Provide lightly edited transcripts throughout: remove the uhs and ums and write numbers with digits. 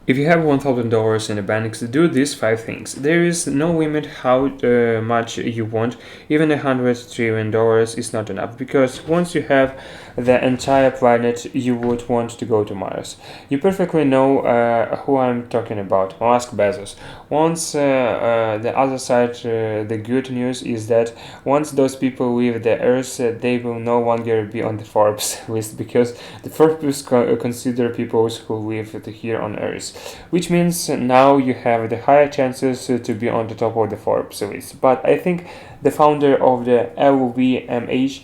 If you have $1,000 in the bank, do these five things. There is no limit how much you want. Even $100 trillion is not enough because once you have the entire planet, you would want to go to Mars. You perfectly know who I'm talking about, Musk Bezos. Once the other side, the good news is that once those people leave the Earth, they will no longer be on the Forbes list because the Forbes consider people who live here on Earth, which means now you have the higher chances to be on the top of the Forbes list. But I think the founder of the LVMH,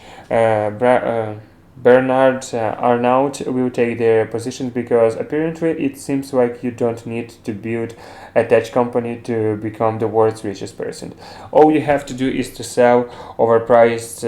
Bernard Arnault, will take their positions because apparently it seems like you don't need to build a tech company to become the world's richest person. All you have to do is to sell overpriced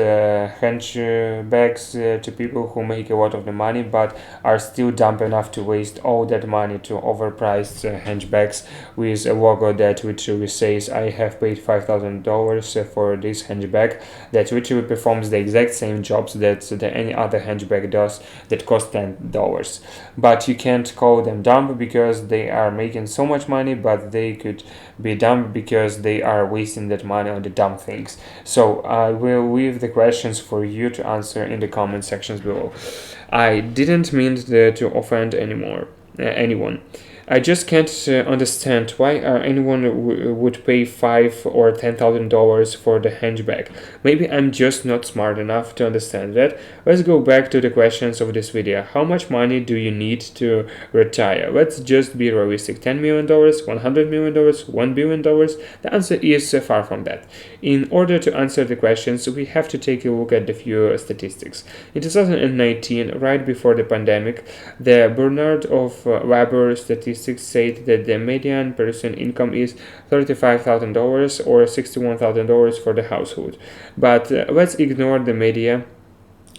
handbags to people who make a lot of the money but are still dumb enough to waste all that money to overpriced handbags with a logo that literally says I have paid $5,000 for this handbag that literally performs the exact same jobs that any other handbag does that cost $10. But you can't call them dumb because they are making so much money, but they could be dumb because they are wasting that money on the dumb things. So I will leave the questions for you to answer in the comment sections below. I didn't mean to offend anyone. I just can't understand why anyone would pay $5,000 or $10,000 for the hatchback. Maybe I'm just not smart enough to understand that. Let's go back to the questions of this video. How much money do you need to retire? Let's just be realistic. $10 million, $100 million, $1 billion? The answer is far from that. In order to answer the questions, we have to take a look at a few statistics. In 2019, right before the pandemic, the Bernard of Labor statistics said that the median person income is $35,000 or $61,000 for the household. But let's ignore the medium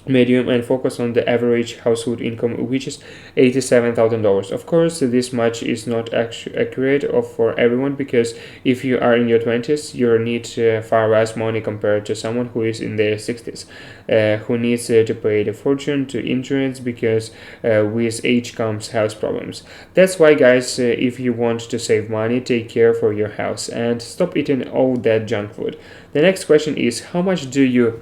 and focus on the average household income, which is $87,000. Of course, this much is not accurate for everyone because if you are in your 20s, you need far less money compared to someone who is in their 60s, who needs to pay the fortune to insurance because with age comes health problems. That's why, guys, if you want to save money, take care for your health and stop eating all that junk food. The next question is, how much do you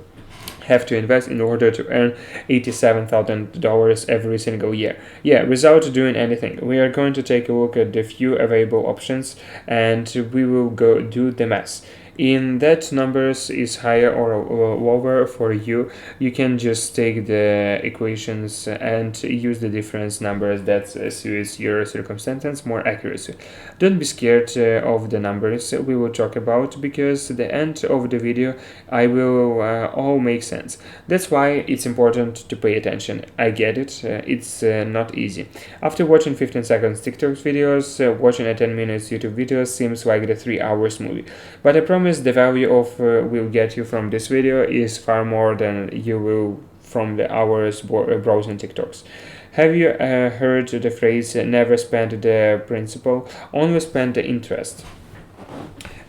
have to invest in order to earn $87,000 every single year? Yeah, without doing anything. We are going to take a look at the few available options and we will go do the math. In that numbers is higher or lower for you, you can just take the equations and use the difference numbers that suits your circumstances more accurately. Don't be scared of the numbers we will talk about because at the end of the video I will all make sense. That's why it's important to pay attention. I get it, it's not easy. After watching 15 seconds TikTok videos, watching a 10 minutes YouTube video seems like the 3 hours movie. But I promise the value of will get you from this video is far more than you will from the hours browsing TikToks. Have you heard the phrase never spend the principal, only spend the interest?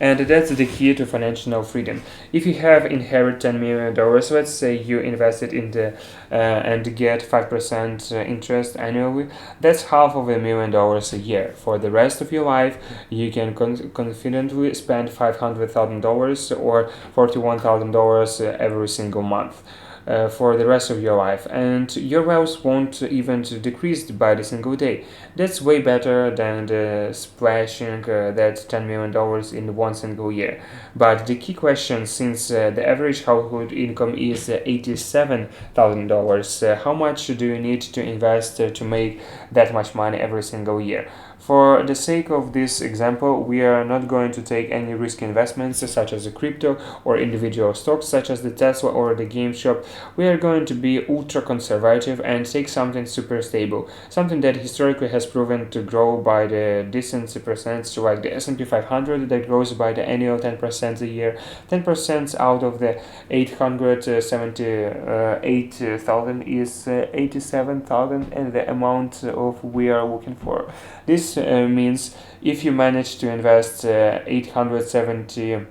And that's the key to financial freedom. If you have inherited $10 million, let's say you invested in the and get 5% interest annually, that's half of $1,000,000 a year. For the rest of your life, you can confidently spend $500,000 or $41,000 every single month. For the rest of your life, and your wealth won't even decrease by the single day. That's way better than the splashing that $10 million in one single year. But the key question, since the average household income is $87,000, how much do you need to invest to make that much money every single year? For the sake of this example, we are not going to take any risky investments such as the crypto or individual stocks such as the Tesla or the GameStop. We are going to be ultra conservative and take something super stable, something that historically has proven to grow by the decent percentage like the S&P 500 that grows by the annual 10% a year. 10% out of the 878,000 is 87,000 and the amount of we are looking for. This means if you manage to invest 870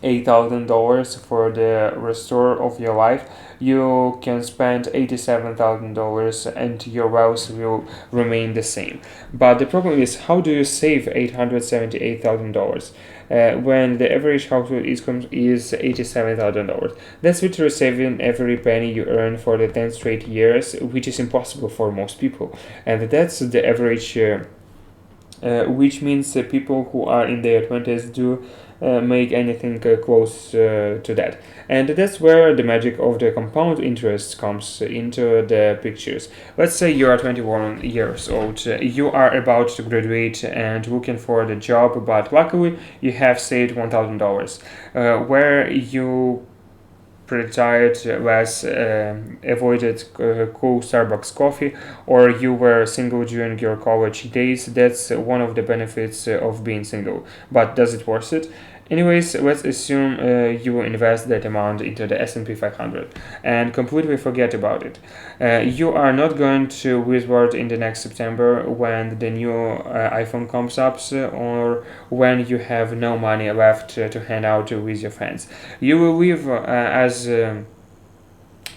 $8,000 for the restore of your life, you can spend $87,000 and your wealth will remain the same. But the problem is, how do you save $878,000 when the average household income is $87,000? That's literally saving every penny you earn for the 10 straight years, which is impossible for most people. And that's the average. Which means people who are in their 20s do make anything close to that. And that's where the magic of the compound interest comes into the pictures. Let's say you are 21 years old, you are about to graduate and looking for the job, but luckily you have saved $1,000, where you retired less, avoided cool Starbucks coffee, or you were single during your college days. That's one of the benefits of being single. But does it worth it? Anyways, let's assume you will invest that amount into the S&P 500 and completely forget about it. You are not going to wizard in the next September when the new iPhone comes up, or when you have no money left to hand out with your friends. You will live as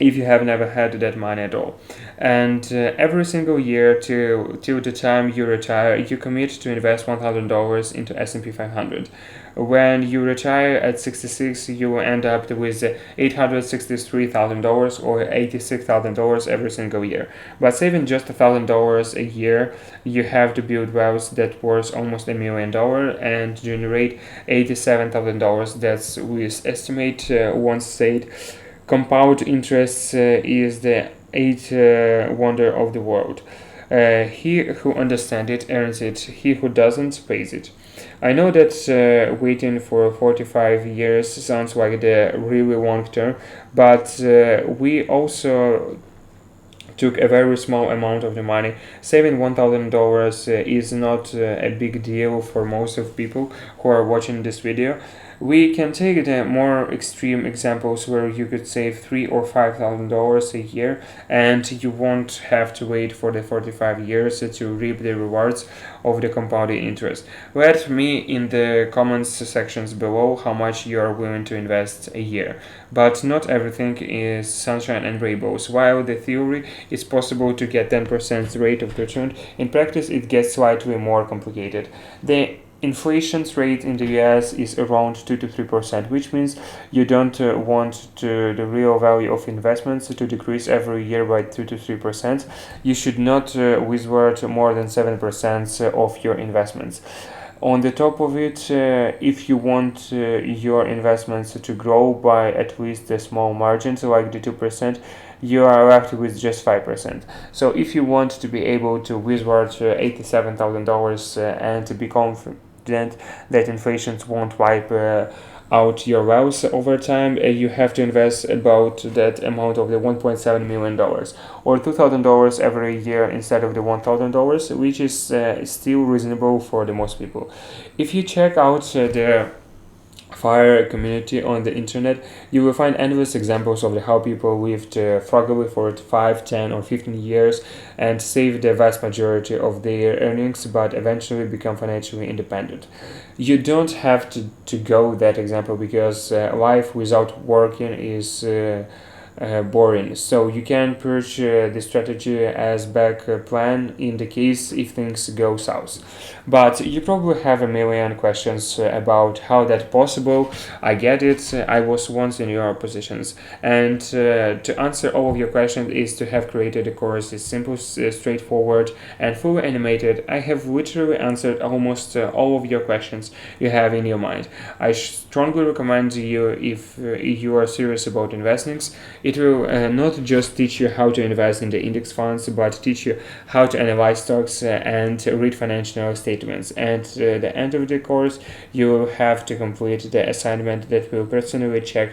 if you have never had that money at all. And every single year till the time you retire, you commit to invest $1,000 into S&P 500. When you retire at 66, you will end up with $863,000 or $86,000 every single year. But saving just $1,000 a year, you have to build wealth that worth almost $1,000,000 and generate $87,000. That's with estimate once said. Compound interest is the eighth wonder of the world. He who understands it earns it, he who doesn't pays it. I know that waiting for 45 years sounds like the really long term, but we also took a very small amount of the money. Saving $1,000 is not a big deal for most of people who are watching this video. We can take the more extreme examples where you could save $3,000 or $5,000 a year, and you won't have to wait for the 45 years to reap the rewards of the compounding interest. Let me in the comments sections below how much you are willing to invest a year. But not everything is sunshine and rainbows. While the theory is possible to get 10% rate of return, in practice it gets slightly more complicated. The inflation rate in the US is around 2 to 3%, which means you don't want the real value of investments to decrease every year by 2 to 3%. You should not withhold more than 7% of your investments. On the top of it, if you want your investments to grow by at least a small margin, so like the 2%, you are left with just 5%. So if you want to be able to withhold $87,000 and to be confident that inflation won't wipe out your wealth over time, you have to invest about that amount of the $1.7 million or $2,000 every year instead of the $1,000, which is still reasonable for the most people. If you check out the FIRE community on the internet, you will find endless examples of how people lived frugally for 5, 10, or 15 years and saved the vast majority of their earnings, but eventually become financially independent. You don't have to go that example because life without working is boring. So you can push the strategy as back plan in the case if things go south. But you probably have a million questions about how that's possible. I get it. I was once in your positions. And to answer all of your questions is to have created a course. It's simple, straightforward, and fully animated. I have literally answered almost all of your questions you have in your mind. I strongly recommend you if you are serious about investing. It will not just teach you how to invest in the index funds, but teach you how to analyze stocks and read financial statements. And at the end of the course, you will have to complete the assignment that will personally check.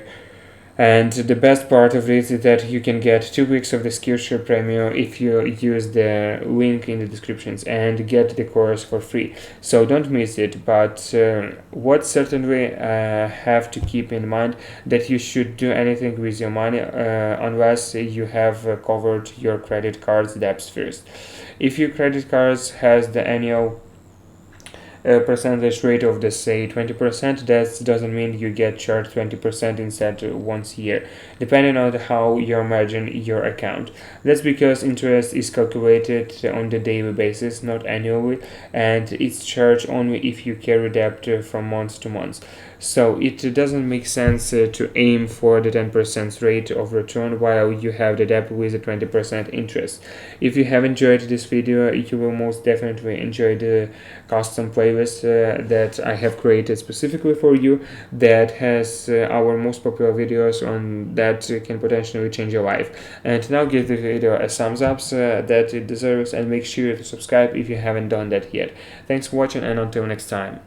And the best part of it is that you can get 2 weeks of the Skillshare Premium if you use the link in the descriptions and get the course for free. So don't miss it. But what certainly have to keep in mind that you should do anything with your money unless you have covered your credit card's debts first. If your credit card has the annual percentage rate of the say 20%, that doesn't mean you get charged 20% instead once a year, depending on how you margin your account. That's because interest is calculated on the daily basis, not annually, and it's charged only if you carry debt from month to month. So it doesn't make sense to aim for the 10% rate of return while you have the debt with a 20% interest. If you have enjoyed this video, you will most definitely enjoy the custom playlist that I have created specifically for you, that has our most popular videos on that can potentially change your life. And now give the video a thumbs up that it deserves, and make sure to subscribe if you haven't done that yet. Thanks for watching, and until next time.